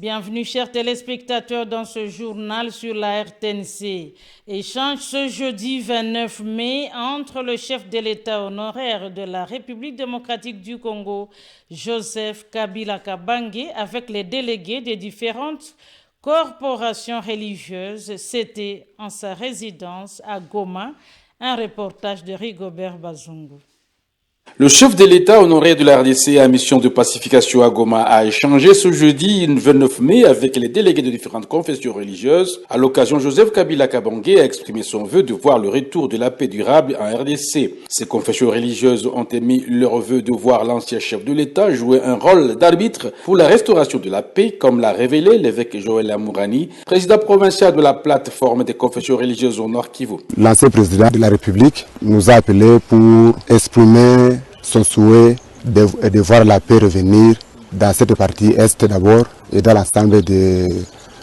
Bienvenue chers téléspectateurs dans ce journal sur la RTNC. Échange ce jeudi 29 mai entre le chef de l'État honoraire de la République démocratique du Congo, Joseph Kabila Kabange, avec les délégués des différentes corporations religieuses. C'était en sa résidence à Goma. Un reportage de Rigobert Bazungu. Le chef de l'État honoraire de la RDC à mission de pacification à Goma a échangé ce jeudi 29 mai avec les délégués de différentes confessions religieuses. À l'occasion, Joseph Kabila Kabange a exprimé son vœu de voir le retour de la paix durable en RDC. Ces confessions religieuses ont émis leur vœu de voir l'ancien chef de l'État jouer un rôle d'arbitre pour la restauration de la paix, comme l'a révélé l'évêque Joël Amourani, président provincial de la plateforme des confessions religieuses au Nord Kivu. L'ancien président de la République nous a appelés pour exprimer son souhait de voir la paix revenir dans cette partie Est d'abord et dans l'ensemble de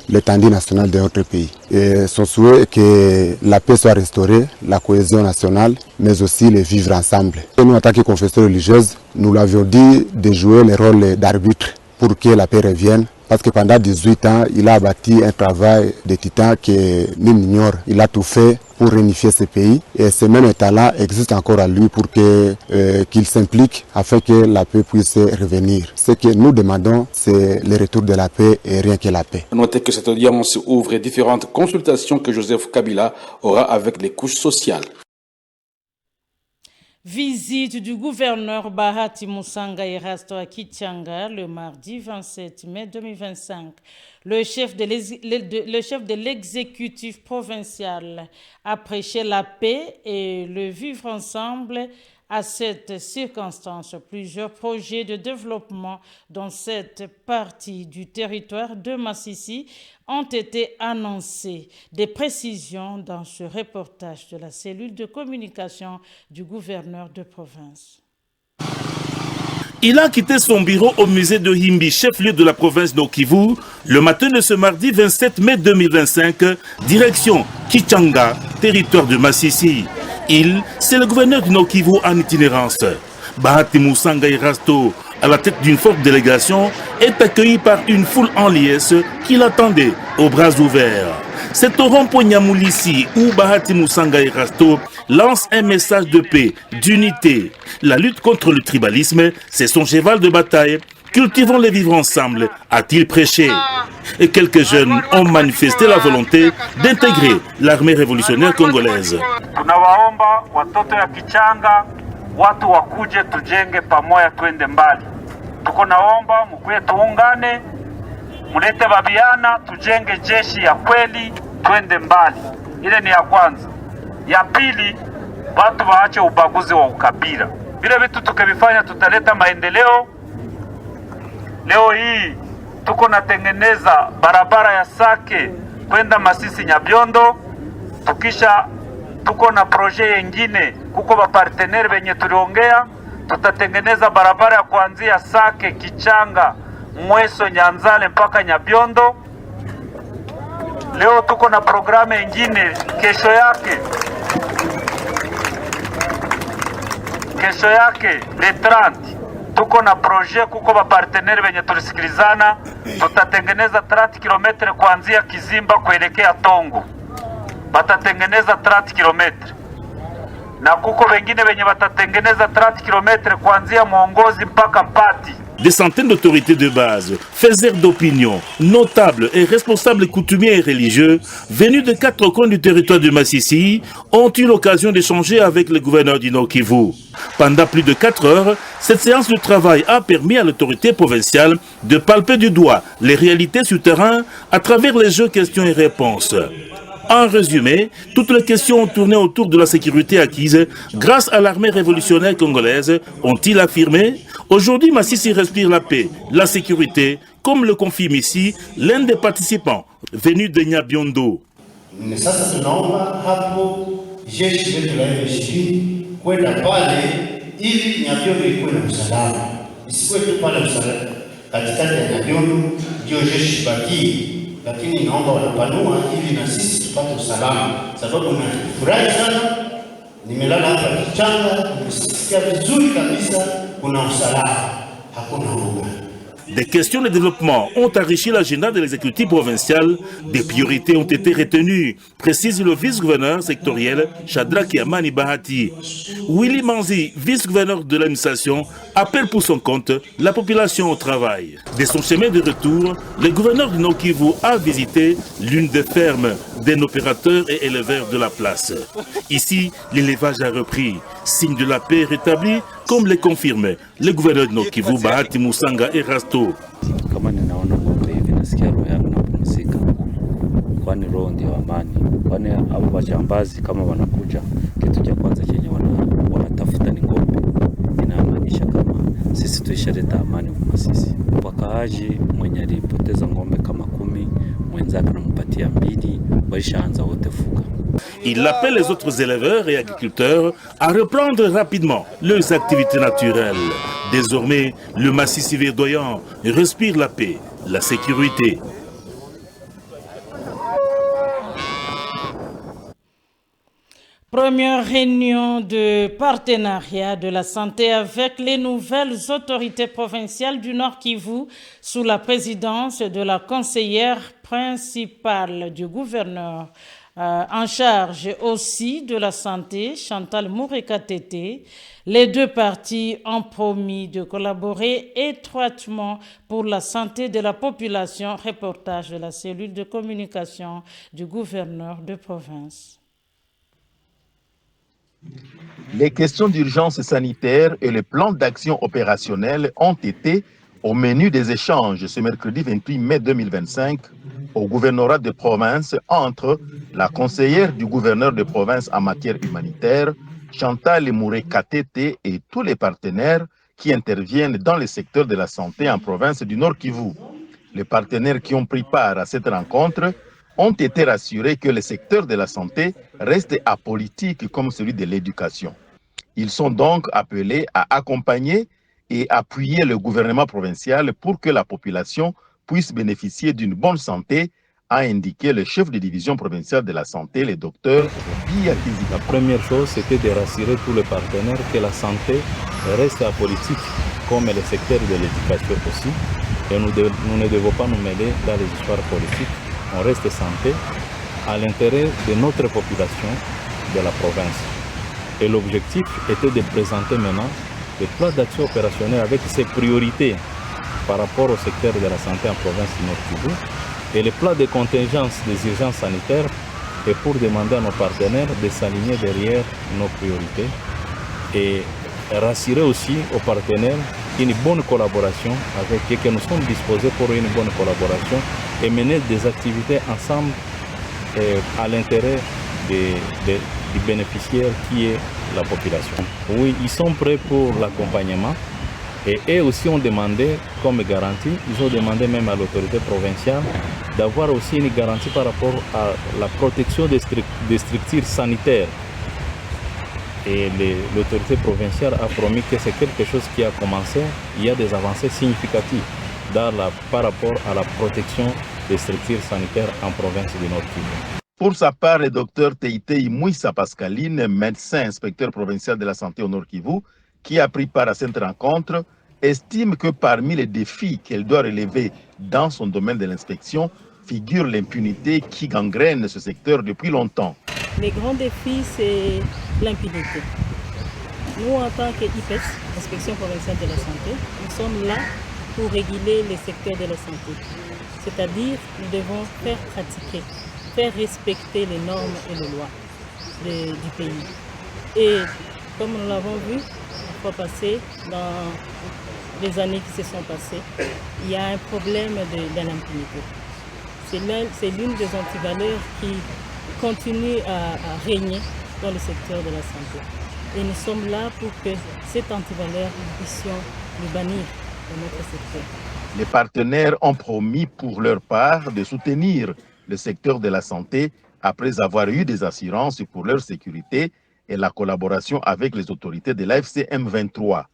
l'étendue nationale de notre pays. Et son souhait est que la paix soit restaurée, la cohésion nationale, mais aussi le vivre ensemble. Et nous, en tant que confession religieuse, nous l'avions dit de jouer le rôle d'arbitre pour que la paix revienne. Parce que pendant 18 ans, il a bâti un travail de titan que nul n'ignore. Il a tout fait pour réunifier ce pays. Et ce même état-là existe encore à lui pour qu'il s'implique afin que la paix puisse revenir. Ce que nous demandons, c'est le retour de la paix et rien que la paix. Notez que cette audience ouvre différentes consultations que Joseph Kabila aura avec les couches sociales. Visite du gouverneur Bahati Musanga Erasto à Kichanga le mardi 27 mai 2025. Le chef de l'exécutif provincial a prêché la paix et le vivre ensemble. À cette circonstance, plusieurs projets de développement dans cette partie du territoire de Massissi ont été annoncés. Des précisions dans ce reportage de la cellule de communication du gouverneur de province. Il a quitté son bureau au musée de Himbi, chef-lieu de la province de Kivu, le matin de ce mardi 27 mai 2025, direction Kichanga, territoire de Massissi. C'est le gouverneur du Nord Kivu en itinérance. Bahati Musanga Erasto, à la tête d'une forte délégation, est accueilli par une foule en liesse qui l'attendait aux bras ouverts. C'est au rond-point Nyamoulissi où Bahati Musanga Erasto lance un message de paix, d'unité. La lutte contre le tribalisme, c'est son cheval de bataille. Cultivons les vivre ensemble, a-t-il prêché. Et quelques jeunes ont manifesté la volonté d'intégrer l'armée révolutionnaire congolaise. Tunawaomba watoto ya Kichanga, watu wakuje tujenge pamoja twende mbali. Tuko naomba mkuye tuungane, mulete babiana tujenge jeshi ya kweli twende mbali. Ile ni ya kwanza. Ya pili, watu waache ubaguzi wa ukabila. Vile vitu tukivifanya tutaleta maendeleo. Leo hii tuko natengeneza barabara ya Sake kwenda Masisi Nyabiondo. Tukisha tuko na proje yengine kuko ba partenaire benye tuliongea, tutatengeneza barabara ya kuanzia Sake, Kichanga, Mweso, Nyanzale mpaka Nyabiondo. Leo tuko na programu yengine kesho yake le 30 tuko na proje kuko ba partenaire benye tulisikilizana, tutatengeneza 30 km kuanzia Kizimba kuelekea Tongo. Batatengeneza 30 km. Na kuko wengine benye batatengeneza 30 km kuanzia Mwongozi mpaka Mpati. Des centaines d'autorités de base, faiseurs d'opinion, notables et responsables coutumiers et religieux, venus de 4 coins du territoire de Massissi, ont eu l'occasion d'échanger avec le gouverneur du Nord Kivu. Pendant plus de 4 heures, cette séance de travail a permis à l'autorité provinciale de palper du doigt les réalités sur terrain à travers les jeux questions et réponses. En résumé, toutes les questions ont tourné autour de la sécurité acquise grâce à l'armée révolutionnaire congolaise, ont-ils affirmé. Aujourd'hui, Massissi respire la paix, la sécurité, comme le confirme ici l'un des participants venu de Nyabiondo. Sasa tunaomba hapo jeshi letu la MSD kwenda pale ili Nyabiondo ikuwe na usalama, isikuwe tu pale usalama katikati ya Nyabiondo ndio jeshi baki. Lakini naomba wanapanua ili na sisi tupate usalama, sababu nafurahi sana, nimelala hapa Kichanga, nimesikia vizuri kabisa, kuna usalama, hakuna uoga. Des questions de développement ont enrichi l'agenda de l'exécutif provincial. Des priorités ont été retenues, précise le vice-gouverneur sectoriel Shadrack Yamani Bahati. Willy Manzi, vice-gouverneur de l'administration, appelle pour son compte la population au travail. De son chemin de retour, le gouverneur du Nord Kivu a visité l'une des fermes d'un opérateur et éleveur de la place. Ici, l'élevage a repris, signe de la paix rétablie, comme le confirme le gouverneur du Nord Kivu Bahati Musanga Erasto. Kama ninaona ng'ombe hivi nasikia roho yangu inapumzika, kwani roho ndio amani. Kwani hao wajambazi kama wanakuja, kitu cha kwanza chenye wanatafuta ni ng'ombe. Inamaanisha kama sisi tuishaleta amani kwa sisi. Wakaaji mwenye alipoteza ng'ombe kama 10, mwenzake anampatia 2, waishaanza wote fuga. Il appelle les autres éleveurs et agriculteurs à reprendre rapidement leurs activités naturelles. Désormais, le massif verdoyant respire la paix, la sécurité. Première réunion de partenariat de la santé avec les nouvelles autorités provinciales du Nord Kivu sous la présidence de la conseillère principale du gouverneur en charge aussi de la santé, Chantal Mourekatete. Les deux parties ont promis de collaborer étroitement pour la santé de la population. Reportage de la cellule de communication du gouverneur de province. Les questions d'urgence sanitaire et le plan d'action opérationnel ont été au menu des échanges ce mercredi 28 mai 2025 au gouvernorat de province entre la conseillère du gouverneur de province en matière humanitaire, Chantal Mourekatete, et tous les partenaires qui interviennent dans le secteur de la santé en province du Nord Kivu. Les partenaires qui ont pris part à cette rencontre ont été rassurés que le secteur de la santé reste apolitique comme celui de l'éducation. Ils sont donc appelés à accompagner et appuyer le gouvernement provincial pour que la population puisse bénéficier d'une bonne santé, a indiqué le chef de division provinciale de la santé, le docteur Bia Kizika. La première chose, c'était de rassurer tous les partenaires que la santé reste apolitique, comme le secteur de l'éducation aussi. Et nous ne devons pas nous mêler dans les histoires politiques. On reste santé à l'intérêt de notre population de la province. Et l'objectif était de présenter maintenant le plan d'action opérationnel avec ses priorités par rapport au secteur de la santé en province du Nord Kivu et le plan de contingence des urgences sanitaires et pour demander à nos partenaires de s'aligner derrière nos priorités et rassurer aussi aux partenaires une bonne collaboration avec eux, que nous sommes disposés pour une bonne collaboration et mener des activités ensemble à l'intérêt du bénéficiaire qui est la population. Oui, ils sont prêts pour l'accompagnement et eux aussi ont demandé comme garantie, ils ont demandé même à l'autorité provinciale d'avoir aussi une garantie par rapport à la protection des structures sanitaires. Et l'autorité provinciale a promis que c'est quelque chose qui a commencé, il y a des avancées significatives par rapport à la protection des structures sanitaires en province du Nord Kivu. Pour sa part, le docteur Teitei Mouissa Pascaline, médecin inspecteur provincial de la santé au Nord Kivu, qui a pris part à cette rencontre, estime que parmi les défis qu'elle doit relever dans son domaine de l'inspection figure l'impunité qui gangrène ce secteur depuis longtemps. Les grands défis, c'est l'impunité. Nous, en tant qu'IPES, Inspection provinciale de la santé, nous sommes là pour réguler les secteurs de la santé. C'est-à-dire, nous devons faire pratiquer, faire respecter les normes et les lois du pays. Et comme nous l'avons vu, la fois passée, dans les années qui se sont passées, il y a un problème de l'impunité. C'est l'une des antivaleurs qui continue à régner dans le secteur de la santé. Et nous sommes là pour que cette antivaleur, nous puissions le bannir dans notre secteur. Les partenaires ont promis pour leur part de soutenir le secteur de la santé après avoir eu des assurances pour leur sécurité et la collaboration avec les autorités de l'AFC M23.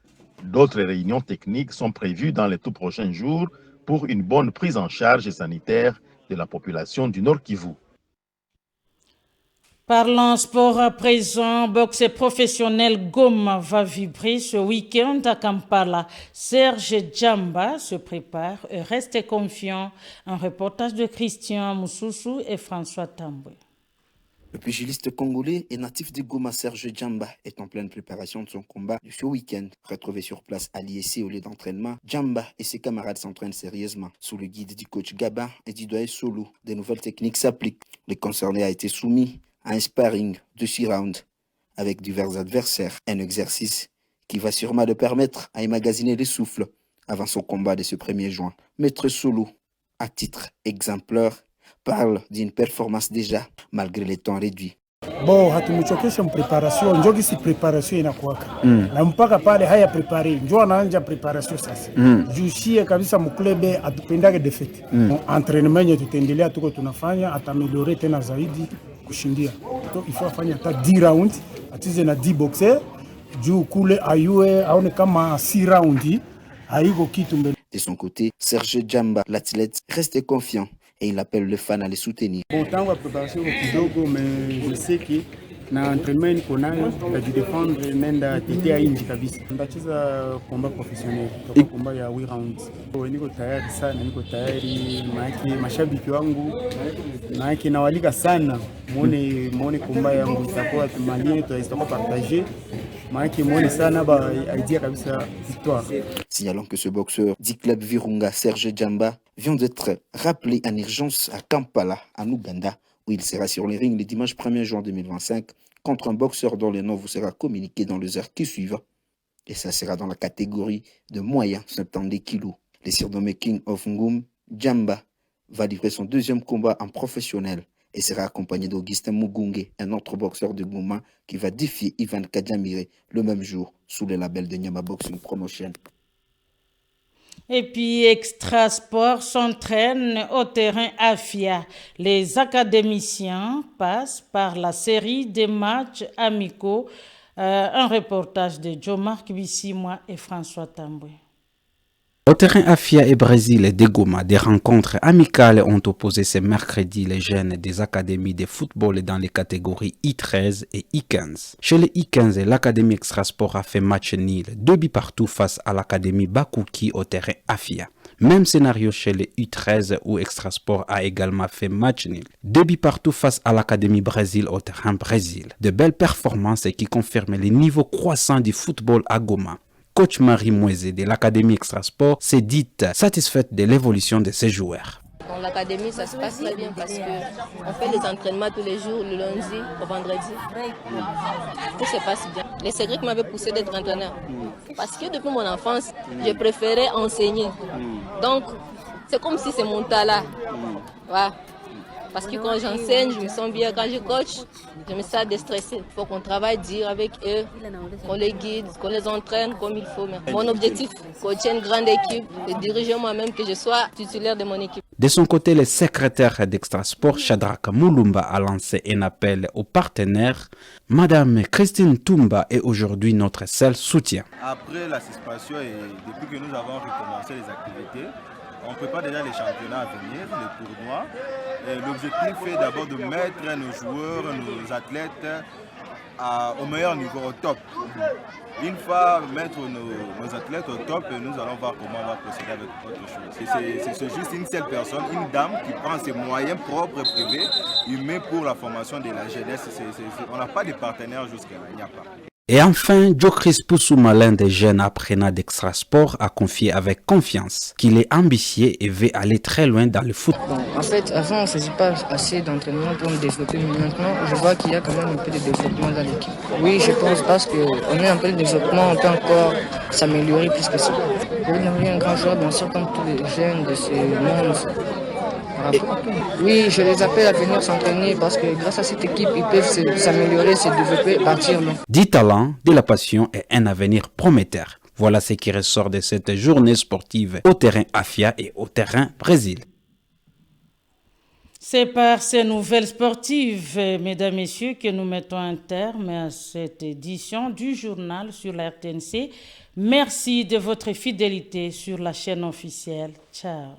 D'autres réunions techniques sont prévues dans les tout prochains jours pour une bonne prise en charge sanitaire de la population du Nord Kivu. Parlons sport à présent. Boxe professionnel Goma va vibrer ce week-end à Kampala. Serge Djamba se prépare et reste confiant. Un reportage de Christian Moussoussou et François Tamboué. Le pugiliste congolais et natif de Goma, Serge Djamba, est en pleine préparation de son combat de ce week-end. Retrouvé sur place à l'IEC au lieu d'entraînement, Djamba et ses camarades s'entraînent sérieusement. Sous le guide du coach Gabin et du doyen Solo, de nouvelles techniques s'appliquent. Le concerné a été soumis à un sparring de 6 rounds avec divers adversaires. Un exercice qui va sûrement le permettre à emmagasiner les souffles avant son combat de ce 1er juin. Maître Solo, à titre exemplaire, parle d'une performance déjà malgré les temps réduits. Bon, hatumuchokesha préparation, njogi si préparation inakuwaka. Na mpaka pale haya prepare, njo anaanja préparation sasa. Jushie kabisa mklebe atupendage defete. Entraînement yetu tutaendelea tuko tunafanya atameliore tena zaidi kushindia. Donc il faut afanya hata 10 rounds, atize na 10 boxer, juu kule ayue aone kama 6 rounds haiko kitu mbele. De son côté, Serge Djamba, l'athlète, reste confiant et il appelle les fans à les soutenir. Autant la préparation kidogo, mais je sais que na entraînement niko nayo ndajidefendre nenda tetea inji kabisa. Ndacheza combat professionnel, toka combat ya 8 rounds. Niko tayari sana, niko tayari, maana mashabiki wangu maana nawalika sana muone combat yangu itakuwa tumalie tutakuwa partager. Signalons que ce boxeur du club Virunga, Serge Djamba, vient d'être rappelé en urgence à Kampala, en Ouganda, où il sera sur les rings le dimanche 1er juin 2025 contre un boxeur dont le nom vous sera communiqué dans les heures qui suivent. Et ça sera dans la catégorie de moyen 70 kg. Le surnommé King of Ngoum, Djamba va livrer son 2e combat en professionnel et sera accompagné d'Augustin Mugunge, un autre boxeur de Goma qui va défier Ivan Kadjamire le même jour sous le label de Nyama Boxing Promotion. Et puis Extra Sport s'entraîne au terrain Afia. Les académiciens passent par la série des matchs amicaux. Un reportage de Joe-Marc Bissimois et François Tamboué. Au terrain Afia et Brésil et de Goma, des rencontres amicales ont opposé ce mercredi les jeunes des académies de football dans les catégories I13 et I15. Chez les I15, l'académie Extrasport a fait match nul, 2 buts partout face à l'académie Bakuki au terrain Afia. Même scénario chez les U13 où Extrasport a également fait match nul, 2 buts partout face à l'académie Brésil au terrain Brésil. De belles performances qui confirment les niveaux croissants du football à Goma. Coach Marie Mouezé de l'Académie Extrasport s'est dite satisfaite de l'évolution de ses joueurs. Dans l'académie, ça se passe très bien parce qu'on fait les entraînements tous les jours, le lundi au vendredi. Tout se passe bien. Les secrets qui m'avaient poussé d'être entraîneur. Parce que depuis mon enfance, je préférais enseigner. Donc, c'est comme si c'est mon talent. Ouais. Parce que quand j'enseigne, je me sens bien. Quand je coach, je me sens déstressé. Il faut qu'on travaille dur avec eux, qu'on les guide, qu'on les entraîne comme il faut. Mon objectif, coacher une grande équipe et diriger moi-même, que je sois titulaire de mon équipe. De son côté, le secrétaire d'Extrasport, Shadraka Moulumba, a lancé un appel aux partenaires. Madame Christine Toumba est aujourd'hui notre seul soutien. Après la suspension et depuis que nous avons recommencé les activités, on prépare déjà les championnats à venir, les tournois. L'objectif est d'abord de mettre nos joueurs, nos athlètes au meilleur niveau, au top. Une fois mettre nos athlètes au top, nous allons voir comment on va procéder avec autre chose. C'est juste une seule personne, une dame qui prend ses moyens propres et privés, il met pour la formation de la jeunesse. On n'a pas de partenaires jusque-là, il n'y a pas. Et enfin, Jokris Poussouma, l'un des jeunes apprenants d'Extrasport, a confié avec confiance qu'il est ambitieux et veut aller très loin dans le foot. Bon, en fait, avant, on ne faisait pas assez d'entraînement pour me développer, mais maintenant, je vois qu'il y a quand même un peu de développement dans l'équipe. Oui, je pense parce qu'on est un peu de développement, on peut encore s'améliorer plus que ça. Pour devenir un grand joueur, bien sûr, comme tous les jeunes de ce monde. Oui, je les appelle à venir s'entraîner parce que grâce à cette équipe, ils peuvent s'améliorer, se développer, partir loin. 10 talents, de la passion et un avenir prometteur. Voilà ce qui ressort de cette journée sportive au terrain Afia et au terrain Brésil. C'est par ces nouvelles sportives, mesdames, messieurs, que nous mettons un terme à cette édition du journal sur la RTNC. Merci de votre fidélité sur la chaîne officielle. Ciao.